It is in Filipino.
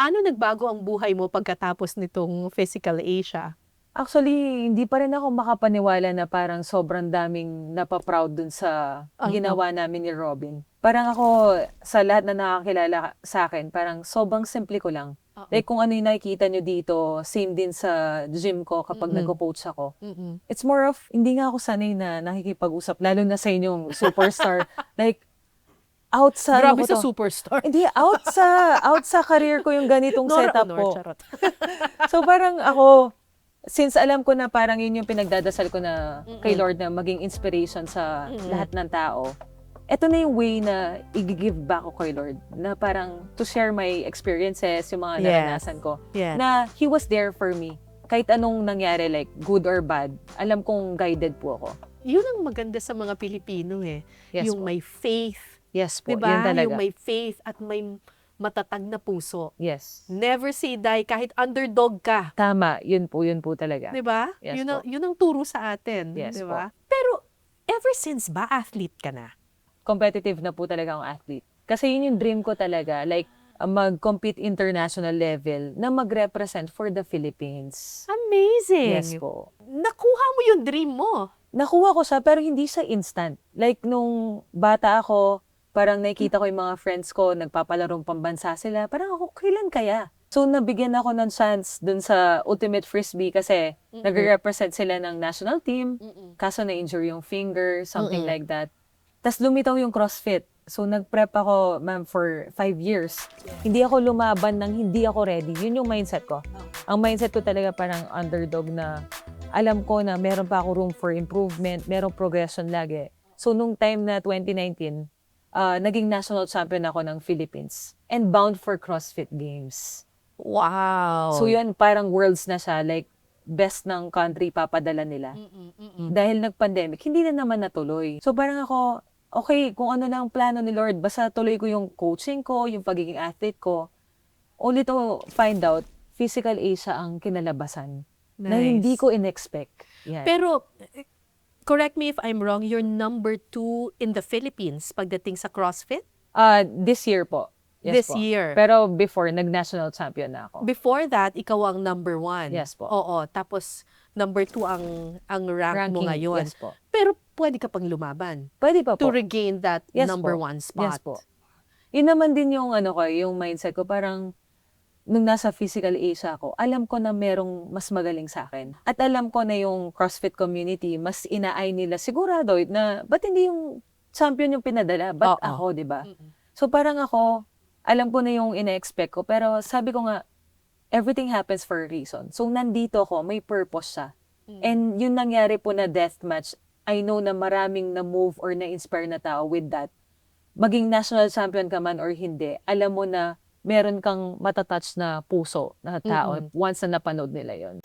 Paano nagbago ang buhay mo pagkatapos nitong Physical Asia? Actually, hindi pa rin ako makapaniwala na parang sobrang daming napaproud dun sa ginawa namin ni Robin. Parang ako, sa lahat na nakakilala sa akin, parang sobrang simple ko lang. Like kung ano yung nakikita nyo dito, same din sa gym ko kapag nagko-coach ako. It's more of, hindi nga ako sanay na nakikipag-usap, lalo na sa inyong superstar. Like, out sa Grabe ano ko sa to. superstar. Hindi, out sa career ko yung ganitong Nora setup Honor, ko. charot. So parang ako, since alam ko na parang yun yung pinagdadasal ko na kay Lord na maging inspiration sa lahat ng tao, eto na yung way na i-give back ko kay Lord. Na parang to share my experiences, yung mga naranasan ko. Yes. Na He was there for me. Kahit anong nangyari, like good or bad, alam kong guided po ako. Yun ang maganda sa mga Pilipino eh. Yes Yung po. may faith. Yes po, Diba? yun talaga. Yung may faith at may matatag na puso. Yes. Never say die kahit underdog ka. Tama, yun po talaga. Diba? Yes Yun ang turo sa atin. Yes Diba? Pero ever since ba athlete ka na? Competitive na po talaga akong athlete. Kasi yun yung dream ko talaga, like mag-compete international level na mag-represent for the Philippines. Amazing! Yes po. Nakuha mo yung dream mo. Nakuha ko siya pero hindi siya instant. Like nung bata ako, parang nakikita ko yung mga friends ko, nagpapalarong pambansa sila. Parang ako, kailan kaya? So nabigyan ako ng chance dun sa Ultimate Frisbee kasi nagre-represent sila ng national team. Kaso na-injure yung finger, something like that. Tapos lumitaw yung CrossFit. So nag-prep ako, ma'am, for 5 years. Hindi ako lumaban ng hindi ako ready. Yun yung mindset ko. Ang mindset ko talaga parang underdog na alam ko na meron pa ako room for improvement, merong progression lagi. So nung time na 2019, naging national champion ako ng Philippines and bound for CrossFit Games. Wow! So yun, parang worlds na siya, like best ng country papadala nila. Dahil nag-pandemic, hindi na naman natuloy. So parang ako, okay, kung ano lang plano ni Lord, basta tuloy ko yung coaching ko, yung pagiging athlete ko. Only to find out, Physical Asia ang kinalabasan. Na hindi ko in-expect. Yan. Pero, correct me if I'm wrong, you're number 2 in the Philippines pagdating sa CrossFit? This year po. Yes This po. year. Pero before, nag-national champion na ako. Before that, ikaw ang number 1. Yes po. Oo, tapos number 2 ang rank mo ngayon. Yes po. Pero pwede ka pang lumaban Pwede pa to po. regain that Yes number po. 1 spot. Yes po. Yun naman din yung ano ko, yung mindset ko, parang nung nasa Physical Asia ako, alam ko na merong mas magaling sa akin. At alam ko na yung CrossFit community, mas inaay nila sigurado na ba't hindi yung champion yung pinadala? Ba't ako, di ba? So parang ako, alam ko na yung ina-expect ko, pero sabi ko nga, everything happens for a reason. So nandito ako, may purpose siya. And yun nangyari po na death match, I know na maraming na-move or na-inspire na tao with that. Maging national champion ka man or hindi, alam mo na meron kang matatouch na puso na tao once na napanood nila yon.